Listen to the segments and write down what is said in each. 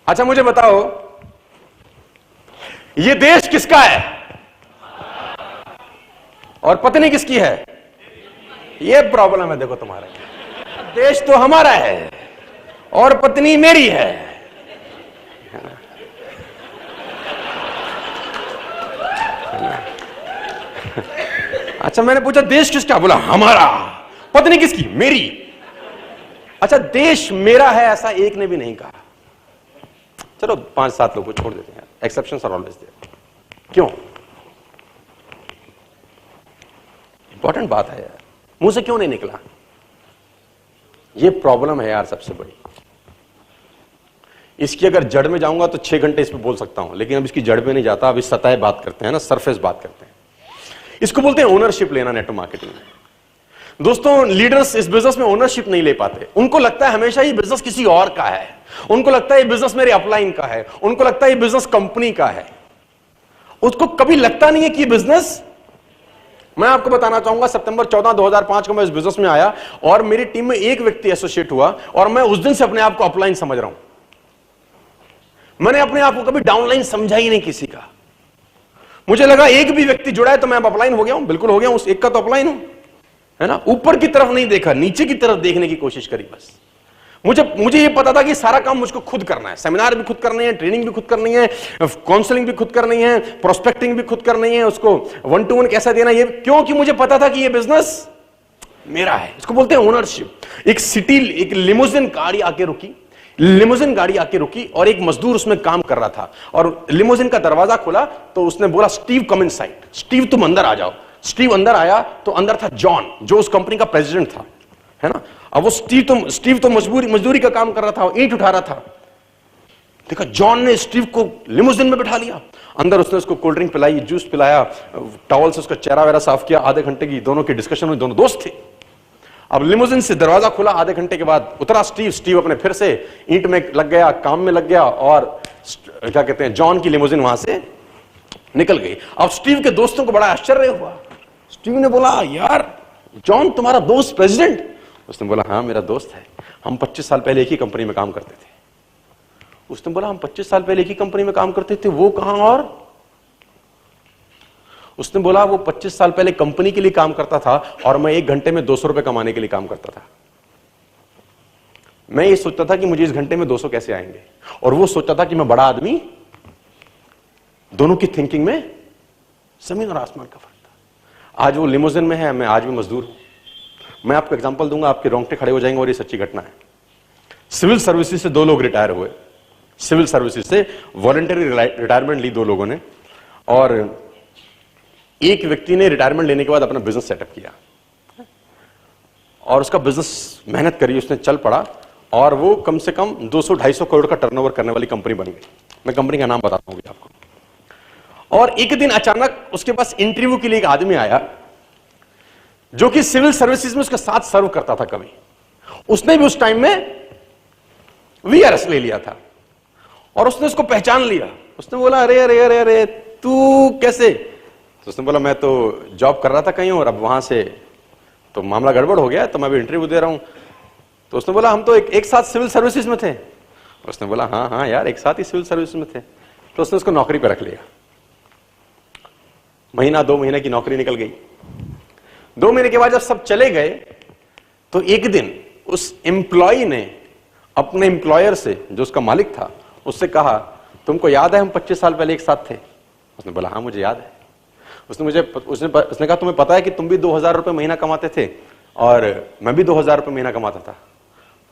अच्छा मुझे बताओ, ये देश किसका है और पत्नी किसकी है? ये प्रॉब्लम है। देखो तुम्हारे, देश तो हमारा है और पत्नी मेरी है। अच्छा मैंने पूछा देश किसका? बोला हमारा। पत्नी किसकी? मेरी। अच्छा देश मेरा है ऐसा एक ने भी नहीं कहा। चलो 5-7 लोगों को छोड़ देते हैं, एक्सेप्शंस आर ऑलवेज देयर। क्यों? इंपॉर्टेंट बात है यार, मुंह से क्यों नहीं निकला? ये प्रॉब्लम है यार सबसे बड़ी। इसकी अगर जड़ में जाऊंगा तो 6 घंटे इस पे बोल सकता हूं, लेकिन अब इसकी जड़ पे नहीं जाता। अब इस सतह बात करते हैं ना, सरफेस बात करते हैं। इसको बोलते हैं ओनरशिप लेना नेटवर्क मार्केटिंग में। दोस्तों लीडर्स इस बिजनेस में ओनरशिप नहीं ले पाते। उनको लगता है हमेशा ये बिजनेस किसी और का है, उनको लगता है ये बिजनेस मेरे अपलाइन का है, उनको लगता है ये बिजनेस कंपनी का है। उसको कभी लगता नहीं है कि ये बिजनेस, मैं आपको बताना चाहूंगा सितंबर 14, 2005 को मैं इस बिजनेस में आया और मेरी टीम में एक व्यक्ति एसोसिएट हुआ और मैं उस दिन से अपने आप को अपलाइन समझ रहा हूं। मैंने अपने आप को कभी डाउनलाइन समझा ही नहीं किसी का। मुझे लगा एक भी व्यक्ति जुड़ा है तो मैं अब अपलाइन हो गया हूं, बिल्कुल हो गया हूं, उस एक का तो अपलाइन हूं, है ना। ऊपर की तरफ नहीं देखा, नीचे की तरफ देखने की कोशिश करी बस। मुझे ये पता था कि सारा काम मुझको खुद करना है। सेमिनार भी खुद करनी है, ट्रेनिंग भी खुद करनी है, काउंसलिंग भी खुद करनी है, प्रोस्पेक्टिंग भी खुद करनी है, उसको 1-to-1 कैसा देना ये, क्योंकि मुझे पता था कि ये बिजनेस मेरा है। इसको बोलते हैं ओनरशिप। एक लिमोजिन गाड़ी आके रुकी और एक मजदूर उसमें काम कर रहा था और लिमोजिन का दरवाजा खुला तो उसने बोला स्टीव कम इनसाइड, स्टीव तुम अंदर आ जाओ। स्टीव अंदर आया तो अंदर था जॉन, जो उस कंपनी का प्रेसिडेंट था, है ना। अब वो स्टीव तो मजदूरी का काम कर रहा था, ईंट उठा रहा था। देखा जॉन ने स्टीव को लिमोजिन में बैठा लिया, अंदर उसने उसको कोल्ड ड्रिंक पिलाई, जूस पिलाया, टॉवल से उसका चेहरा वेरा साफ किया। आधे घंटे की दोनों की डिस्कशन हुई, दोनों दोस्त थे। अब लिमोजिन से दरवाजा खुला, आधे घंटे के बाद उतरा स्टीव अपने फिर से ईंट में लग गया, काम में लग गया और क्या कहते हैं जॉन की लिमोजिन वहां से निकल गई। अब स्टीव के दोस्तों को बड़ा आश्चर्य हुआ। स्टीव ने बोला यार जॉन तुम्हारा दोस्त प्रेसिडेंट? उसने बोला हाँ मेरा दोस्त है, हम 25 साल पहले एक ही कंपनी में काम करते थे। उसने बोला हम 25 साल पहले एक ही कंपनी में काम करते थे, वो कहां? और उसने बोला वो 25 साल पहले कंपनी के लिए काम करता था और मैं 1 घंटे में 200 रुपए कमाने के लिए काम करता था। मैं ये सोचता था कि मुझे इस घंटे में 200 कैसे आएंगे, और वो सोचता था कि मैं बड़ा आदमी। दोनों की थिंकिंग में जमीन और आसमान का फर्क था। आज वो लिमोजिन में है, मैं आज भी मजदूर हूं। मैं आपको एग्जांपल दूंगा, आपके रोंगटे खड़े हो जाएंगे और ये सच्ची घटना है। सिविल सर्विसेज से 2 लोग रिटायर हुए, सिविल सर्विसेज से वॉलंटरी रिटायरमेंट ली 2 लोगों ने, और एक व्यक्ति ने रिटायरमेंट लेने के बाद अपना बिजनेस सेटअप किया और उसका बिजनेस मेहनत करी, उसने चल पड़ा और वो कम से कम 200-250 करोड़ का टर्नओवर करने वाली कंपनी बन गई। मैं कंपनी का नाम बताता हूं आपको। और एक दिन अचानक उसके पास इंटरव्यू के लिए एक आदमी आया जो कि सिविल सर्विसेज में उसके साथ सर्व करता था कभी। उसने भी उस टाइम में वीआरएस ले लिया था और उसने उसको पहचान लिया। उसने बोला अरे अरे अरे अरे तू कैसे? तो उसने बोला मैं तो जॉब कर रहा था कहीं और अब वहां से तो मामला गड़बड़ हो गया, तो मैं अभी इंटरव्यू दे रहा हूं। तो उसने बोला हम तो एक साथ सिविल सर्विसेज में थे। उसने बोला हाँ हाँ यार एक साथ ही सिविल सर्विस में थे। तो उसने उसको नौकरी पर रख लिया। महीना 2 महीने की नौकरी निकल गई। 2 महीने के बाद जब सब चले गए तो एक दिन उस एम्प्लॉय ने अपने एम्प्लॉयर से, जो उसका मालिक था, उससे कहा तुमको याद है हम 25 साल पहले एक साथ थे? उसने बोला हाँ मुझे याद है। उसने कहा तुम्हें पता है कि तुम भी 2000 रुपए महीना कमाते थे और मैं भी 2000 रुपए महीना कमाता था?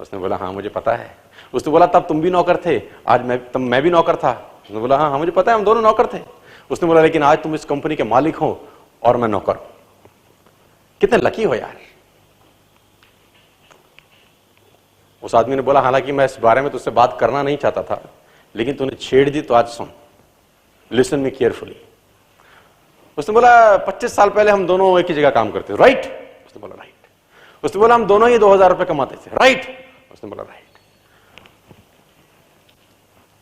उसने बोला हाँ मुझे पता है। उसने बोला तब तुम भी नौकर थे, आज मैं भी नौकर था? उसने बोला हाँ मुझे पता है हम दोनों नौकर थे। उसने बोला लेकिन आज तुम इस कंपनी के मालिक हो और मैं नौकर हूं। कितने लकी हो यार। उस आदमी ने बोला हालांकि मैं इस बारे में तुझसे बात करना नहीं चाहता था, लेकिन तूने छेड़ दी तो आज सुन, लिसन मी केयरफुली। उसने बोला 25 साल पहले हम दोनों एक ही जगह काम करते थे, राइट? उसने बोला राइट। उसने बोला हम दोनों ही 2000 रुपए कमाते थे, राइट? उसने बोला राइट।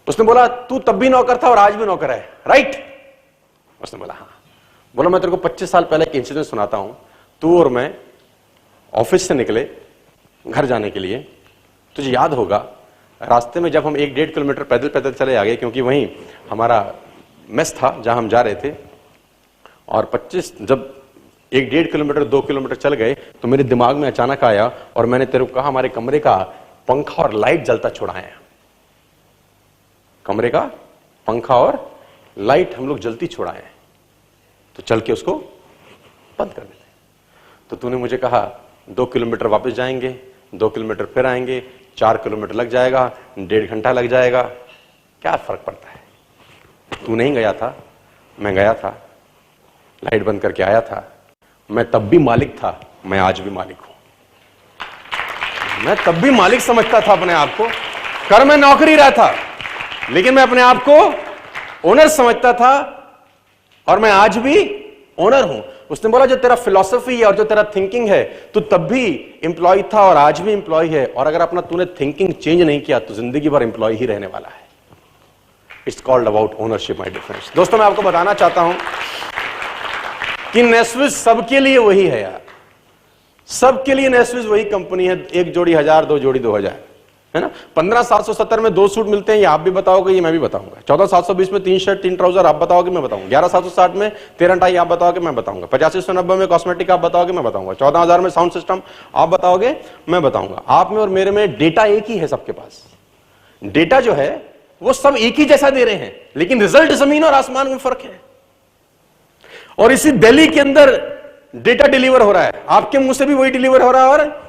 उसने बोला तू तब भी नौकर था और आज भी नौकर है, राइट? उसने बोला हाँ। बोला मैं तेरे को 25 साल पहले एक इंसिडेंट सुनाता हूं। तू और मैं ऑफिस से निकले घर जाने के लिए, तुझे याद होगा रास्ते में जब हम 1-1.5 किलोमीटर पैदल पैदल चले आ गए, क्योंकि वहीं हमारा मेस था जहां हम जा रहे थे, और 25 जब 1-1.5 किलोमीटर 2 किलोमीटर चल गए तो मेरे दिमाग में अचानक आया और मैंने तेरे को कहा हमारे कमरे का पंखा और लाइट जलता छुड़ाए। कमरे का पंखा और लाइट हम लोग जलती छुड़ाए, तो चल के उसको बंद कर देते। तो तूने मुझे कहा 2 किलोमीटर वापस जाएंगे, 2 किलोमीटर फिर आएंगे, 4 किलोमीटर लग जाएगा, 1.5 घंटा लग जाएगा, क्या फर्क पड़ता है? तू नहीं गया था, मैं गया था, लाइट बंद करके आया था। मैं तब भी मालिक था, मैं आज भी मालिक हूं। मैं तब भी मालिक समझता था अपने आप को, कर मैं नौकरी रहा था, लेकिन मैं अपने आप को ओनर समझता था, और मैं आज भी ओनर हूं। उसने बोला जो तेरा फिलॉसफी है और जो तेरा थिंकिंग है, तू तब भी एम्प्लॉय था और आज भी एम्प्लॉय है, और अगर अपना तूने थिंकिंग चेंज नहीं किया तो जिंदगी भर एम्प्लॉय ही रहने वाला है। It's called about ownership my dear friends. दोस्तों मैं आपको बताना चाहता हूं कि नेस्विस सबके लिए वही है यार, सबके लिए नेस्विस वही कंपनी है। 1 जोड़ी 1000, 2 जोड़ी 2000, है ना। 15770 में 2 सूट मिलते हैं, ये आप भी बताओगे, ये मैं भी बताऊंगा। 14720 में 3 शर्ट 3 ट्राउजर आप बताओगे, मैं बताऊंगा। 11760 में 13 टाई आप बताओगे, मैं बताऊंगा। 8590 में कॉस्मेटिक आप बताओगे, मैं बताऊंगा। 14000 में साउंड सिस्टम आप बताओगे, मैं बताऊंगा। आप में और मेरे में डेटा एक ही है, सबके पास डेटा जो है वो सब एक ही जैसा दे रहे हैं, लेकिन रिजल्ट जमीन और आसमान में फर्क है। और इसी दिल्ली के अंदर डेटा डिलीवर हो रहा है, आपके मुंह से भी वही डिलीवर हो रहा है और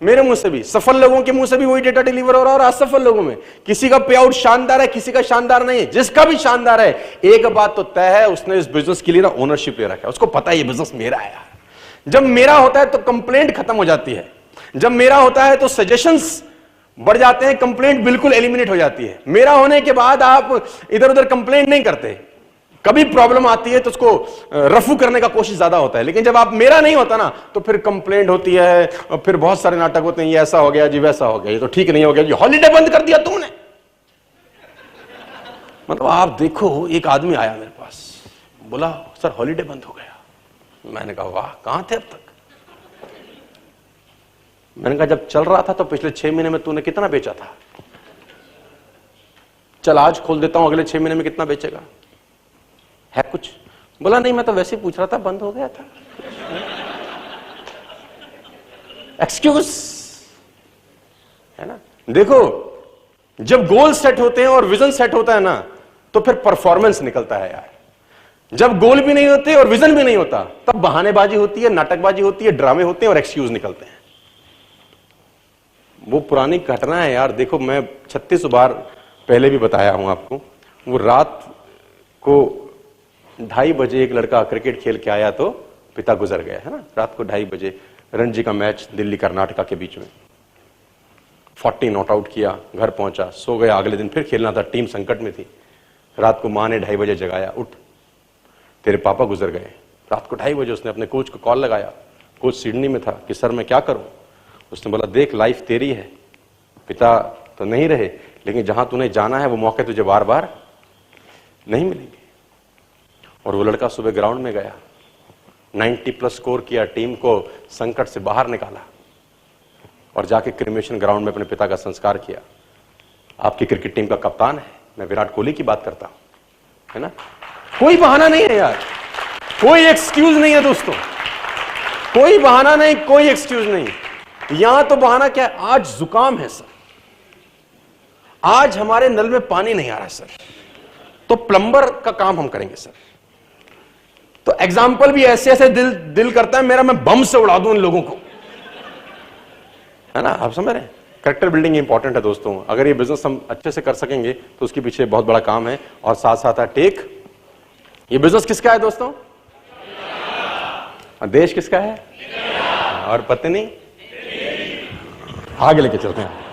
मेरे मुंह से भी, सफल लोगों के मुंह से भी वही डेटा डिलीवर हो रहा है और असफल लोगों में। किसी का पे आउट शानदार है, किसी का शानदार नहीं है। जिसका भी शानदार है, एक बात तो तय है, उसने इस बिजनेस के लिए ना ओनरशिप ले रखा है। उसको पता है ये बिजनेस मेरा है यार। जब मेरा होता है तो कंप्लेंट खत्म हो जाती है, जब मेरा होता है तो सजेशंस बढ़ जाते हैं, कंप्लेंट बिल्कुल एलिमिनेट हो जाती है। मेरा होने के बाद आप इधर उधर कंप्लेंट नहीं करते। कभी प्रॉब्लम आती है तो उसको रफू करने का कोशिश ज्यादा होता है, लेकिन जब आप मेरा नहीं होता ना तो फिर कंप्लेंट होती है और फिर बहुत सारे नाटक होते हैं, ये ऐसा हो गया जी, वैसा हो गया, ये तो ठीक नहीं हो गया जी, हॉलीडे बंद कर दिया तुमने। मतलब आप देखो, एक आदमी आया मेरे पास, बोला सर हॉलीडे बंद हो गया। मैंने कहा वाह, कहां थे अब तक? मैंने कहा जब चल रहा था तो पिछले 6 महीने में तूने कितना बेचा था? चल आज खोल देता हूं, अगले 6 महीने में कितना बेचेगा? है कुछ? बोला नहीं, मैं तो वैसे ही पूछ रहा था, बंद हो गया था। एक्सक्यूज है ना। देखो, जब गोल सेट होते हैं और विजन सेट होता है ना, तो फिर परफॉर्मेंस निकलता है यार। जब गोल भी नहीं होते और विजन भी नहीं होता, तब बहानेबाजी होती है, नाटकबाजी होती है, ड्रामे होते हैं और एक्सक्यूज निकलते हैं। वो पुरानी घटना है यार। देखो, मैं 36 बार पहले भी बताया हूं आपको। वो रात को 2:30 बजे एक लड़का क्रिकेट खेल के आया तो पिता गुजर गया, है ना। रात को 2:30 बजे रणजी का मैच दिल्ली कर्नाटका के बीच में, 40 नॉट आउट किया, घर पहुंचा, सो गया। अगले दिन फिर खेलना था, टीम संकट में थी। रात को मां ने 2:30 बजे जगाया, उठ तेरे पापा गुजर गए। रात को 2:30 बजे उसने अपने कोच को कॉल लगाया। कोच सिडनी में था कि सर मैं क्या करूं? उसने बोला देख, लाइफ तेरी है, पिता तो नहीं रहे, लेकिन जहां तूने जाना है वो मौके तुझे बार बार नहीं मिलेंगे। और वो लड़का सुबह ग्राउंड में गया, 90+ स्कोर किया, टीम को संकट से बाहर निकाला और जाके क्रिमेशन ग्राउंड में अपने पिता का संस्कार किया। आपकी क्रिकेट टीम का कप्तान है, मैं विराट कोहली की बात करता हूं, है ना। कोई बहाना नहीं है यार, कोई एक्सक्यूज नहीं है दोस्तों, कोई बहाना नहीं, कोई एक्सक्यूज नहीं। यहां तो बहाना क्या है? आज जुकाम है सर, आज हमारे नल में पानी नहीं आ रहा सर, तो प्लम्बर का काम हम करेंगे सर। तो एग्जाम्पल भी ऐसे ऐसे दिल करता है मेरा, मैं बम से उड़ा दूं इन लोगों को, है ना। आप समझ रहे हैं? कैरेक्टर बिल्डिंग इंपॉर्टेंट है दोस्तों। अगर ये बिजनेस हम अच्छे से कर सकेंगे तो उसके पीछे बहुत बड़ा काम है। और साथ साथ टेक, ये बिजनेस किसका है दोस्तों? देश किसका है? और पत्नी आगे लेके चलते हैं।